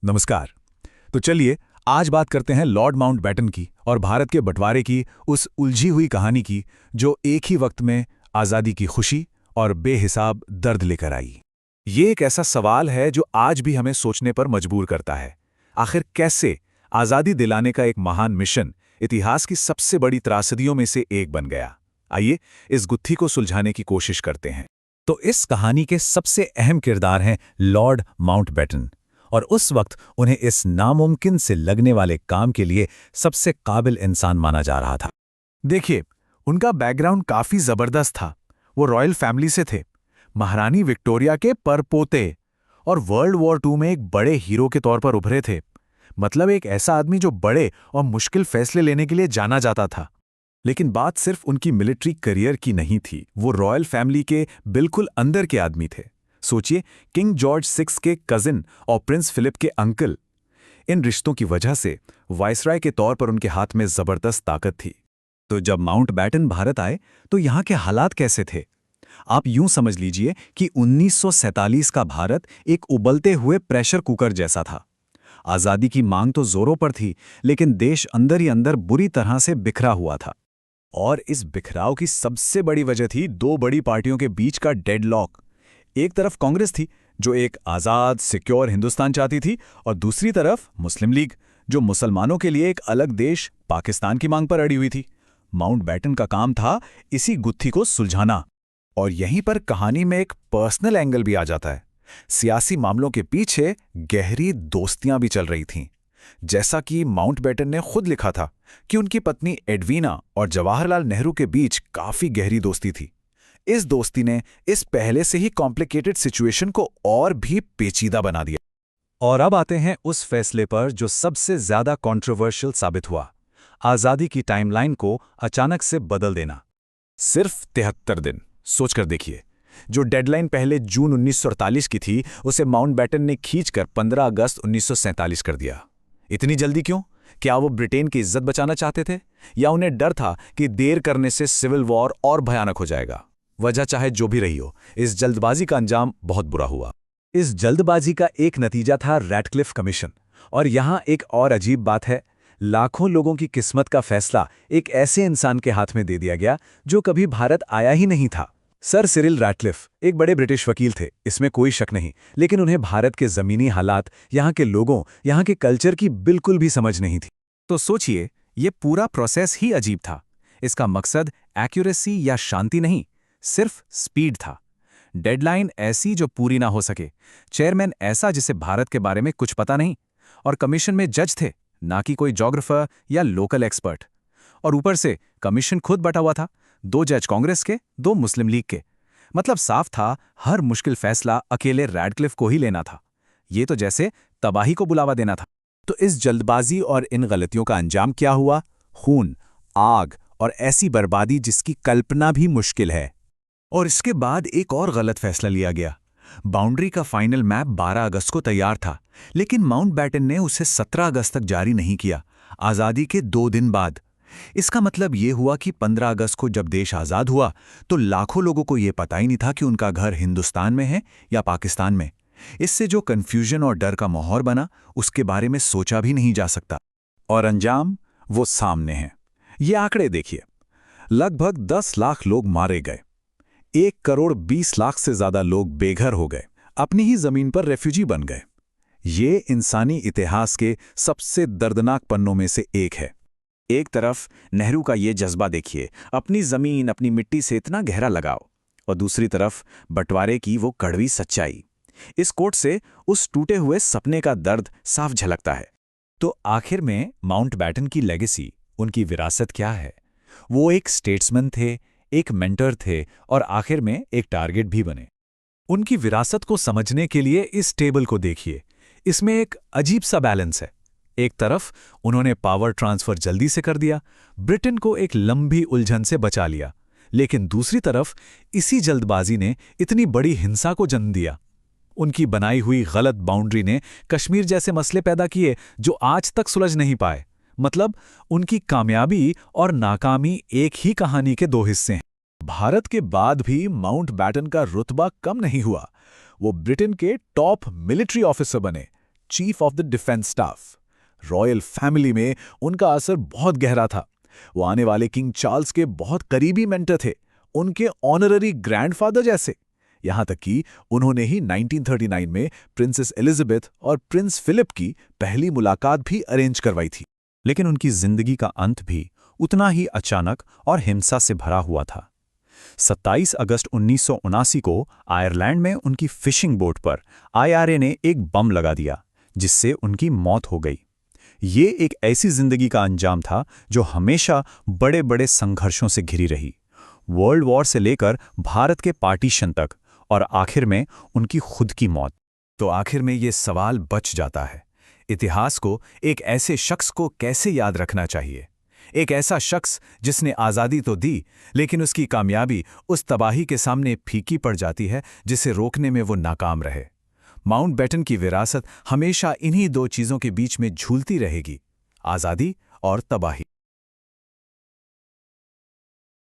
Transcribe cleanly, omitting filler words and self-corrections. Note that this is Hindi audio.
नमस्कार। तो चलिए आज बात करते हैं लॉर्ड माउंटबेटन की और भारत के बंटवारे की उस उलझी हुई कहानी की जो एक ही वक्त में आज़ादी की खुशी और बेहिसाब दर्द लेकर आई। ये एक ऐसा सवाल है जो आज भी हमें सोचने पर मजबूर करता है। आखिर कैसे आज़ादी दिलाने का एक महान मिशन इतिहास की सबसे बड़ी त्रासदियों में से एक बन गया? आइए इस गुत्थी को सुलझाने की कोशिश करते हैं। तो इस कहानी के सबसे अहम किरदार हैं लॉर्ड माउंटबेटन, और उस वक्त उन्हें इस नामुमकिन से लगने वाले काम के लिए सबसे काबिल इंसान माना जा रहा था। देखिए, उनका बैकग्राउंड काफी जबरदस्त था। वो रॉयल फैमिली से थे, महारानी विक्टोरिया के परपोते, और वर्ल्ड वॉर 2 में एक बड़े हीरो के तौर पर उभरे थे। मतलब एक ऐसा आदमी जो बड़े और मुश्किल फैसले लेने के लिए जाना जाता था। लेकिन बात सिर्फ उनकी मिलिट्री करियर की नहीं थी, वो रॉयल फैमिली के बिल्कुल अंदर के आदमी थे। सोचिए, किंग जॉर्ज 6 के कजिन और प्रिंस फिलिप के अंकल। इन रिश्तों की वजह से वायसराय के तौर पर उनके हाथ में जबरदस्त ताकत थी। तो जब माउंटबेटन भारत आए तो यहाँ के हालात कैसे थे? आप यूं समझ लीजिए कि 1947 का भारत एक उबलते हुए प्रेशर कुकर जैसा था। आज़ादी की मांग तो जोरों पर थी, लेकिन देश अंदर ही अंदर बुरी तरह से बिखरा हुआ था। और इस बिखराव की सबसे बड़ी वजह थी दो बड़ी पार्टियों के बीच का डेडलॉक। एक तरफ कांग्रेस थी, जो एक आज़ाद सिक्योर हिंदुस्तान चाहती थी, और दूसरी तरफ मुस्लिम लीग, जो मुसलमानों के लिए एक अलग देश पाकिस्तान की मांग पर अड़ी हुई थी। माउंटबेटन का काम था इसी गुत्थी को सुलझाना। और यहीं पर कहानी में एक पर्सनल एंगल भी आ जाता है। सियासी मामलों के पीछे गहरी दोस्तियां भी चल रही थीं। जैसा कि माउंटबेटन ने खुद लिखा था कि उनकी पत्नी एडवीना और जवाहरलाल नेहरू के बीच काफी गहरी दोस्ती थी। इस दोस्ती ने इस पहले से ही कॉम्प्लिकेटेड सिचुएशन को और भी पेचीदा बना दिया। और अब आते हैं उस फैसले पर जो सबसे ज्यादा कंट्रोवर्शियल साबित हुआ, आज़ादी की टाइमलाइन को अचानक से बदल देना। सिर्फ 73 दिन सोचकर देखिए। जो डेडलाइन पहले जून 1948 की थी, उसे माउंटबेटन ने खींचकर 15 अगस्त 1947 कर दिया। इतनी जल्दी क्यों? क्या वो ब्रिटेन की इज्जत बचाना चाहते थे, या उन्हें डर था कि देर करने से सिविल वॉर और भयानक हो जाएगा? वजह चाहे जो भी रही हो, इस जल्दबाजी का अंजाम बहुत बुरा हुआ। इस जल्दबाजी का एक नतीजा था रैटक्लिफ कमीशन। और यहां एक और अजीब बात है, लाखों लोगों की किस्मत का फैसला एक ऐसे इंसान के हाथ में दे दिया गया जो कभी भारत आया ही नहीं था। सर सिरिल रैटक्लिफ एक बड़े ब्रिटिश वकील थे, इसमें कोई शक नहीं, लेकिन उन्हें भारत के जमीनी हालात, यहाँ के लोगों, यहाँ के कल्चर की बिल्कुल भी समझ नहीं थी। तो सोचिए, ये पूरा प्रोसेस ही अजीब था। इसका मकसद एक्यूरेसी या शांति नहीं, सिर्फ स्पीड था। डेडलाइन ऐसी जो पूरी ना हो सके, चेयरमैन ऐसा जिसे भारत के बारे में कुछ पता नहीं, और कमीशन में जज थे, ना कि कोई ज्योग्राफर या लोकल एक्सपर्ट। और ऊपर से कमीशन खुद बटा हुआ था, 2 जज कांग्रेस के, 2 मुस्लिम लीग के। मतलब साफ था, हर मुश्किल फैसला अकेले रैडक्लिफ को ही लेना था। ये तो जैसे तबाही को बुलावा देना था। तो इस जल्दबाजी और इन गलतियों का अंजाम क्या हुआ? खून, आग और ऐसी बर्बादी जिसकी कल्पना भी मुश्किल है। और इसके बाद एक और गलत फैसला लिया गया। बाउंड्री का फाइनल मैप 12 अगस्त को तैयार था, लेकिन माउंटबेटन ने उसे 17 अगस्त तक जारी नहीं किया, आज़ादी के 2 दिन बाद। इसका मतलब ये हुआ कि 15 अगस्त को जब देश आज़ाद हुआ तो लाखों लोगों को ये पता ही नहीं था कि उनका घर हिंदुस्तान में है या पाकिस्तान में। इससे जो कन्फ्यूजन और डर का माहौल बना, उसके बारे में सोचा भी नहीं जा सकता। और अंजाम वो सामने है। ये आंकड़े देखिए, लगभग 10 लाख लोग मारे गए, 1 करोड़ 20 लाख से ज्यादा लोग बेघर हो गए, अपनी ही जमीन पर रेफ्यूजी बन गए। ये इंसानी इतिहास के सबसे दर्दनाक पन्नों में से एक है। एक तरफ नेहरू का ये जज्बा देखिए, अपनी जमीन अपनी मिट्टी से इतना गहरा लगाओ, और दूसरी तरफ बंटवारे की वो कड़वी सच्चाई। इस कोट से उस टूटे हुए सपने का दर्द साफ झलकता है। तो आखिर में माउंटबेटन की लेगेसी, उनकी विरासत क्या है? वो एक स्टेट्समैन थे, एक मेंटर थे, और आखिर में एक टारगेट भी बने। उनकी विरासत को समझने के लिए इस टेबल को देखिए। इसमें एक अजीब सा बैलेंस है। एक तरफ उन्होंने पावर ट्रांसफर जल्दी से कर दिया, ब्रिटेन को एक लंबी उलझन से बचा लिया, लेकिन दूसरी तरफ इसी जल्दबाजी ने इतनी बड़ी हिंसा को जन्म दिया। उनकी बनाई हुई गलत बाउंड्री ने कश्मीर जैसे मसले पैदा किए जो आज तक सुलझ नहीं पाए। मतलब उनकी कामयाबी और नाकामी एक ही कहानी के 2 हिस्से हैं। भारत के बाद भी माउंटबेटन का रुतबा कम नहीं हुआ। वो ब्रिटेन के टॉप मिलिट्री ऑफिसर बने, chief of the defence staff. Royal family में उनका असर बहुत गहरा था। वो आने वाले किंग चार्ल्स के बहुत करीबी मेंटर थे, उनके ऑनररी ग्रैंडफादर जैसे। यहां तक कि उन्होंने ही 1939 में प्रिंसेस एलिजाबेथ और प्रिंस फिलिप की पहली मुलाकात भी अरेंज करवाई थी। लेकिन उनकी जिंदगी का अंत भी उतना ही अचानक और हिंसा से भरा हुआ था। 27 अगस्त 1979 को आयरलैंड में उनकी फिशिंग बोट पर आईआरए ने एक बम लगा दिया, जिससे उनकी मौत हो गई। ये एक ऐसी जिंदगी का अंजाम था जो हमेशा बड़े बड़े संघर्षों से घिरी रही, वर्ल्ड वॉर से लेकर भारत के पार्टीशन तक, और आखिर में उनकी खुद की मौत। तो आखिर में ये सवाल बच जाता है, इतिहास को एक ऐसे शख्स को कैसे याद रखना चाहिए? एक ऐसा शख्स जिसने आज़ादी तो दी, लेकिन उसकी कामयाबी उस तबाही के सामने फीकी पड़ जाती है जिसे रोकने में वो नाकाम रहे। माउंटबेटन की विरासत हमेशा इन्हीं दो चीज़ों के बीच में झूलती रहेगी, आज़ादी और तबाही।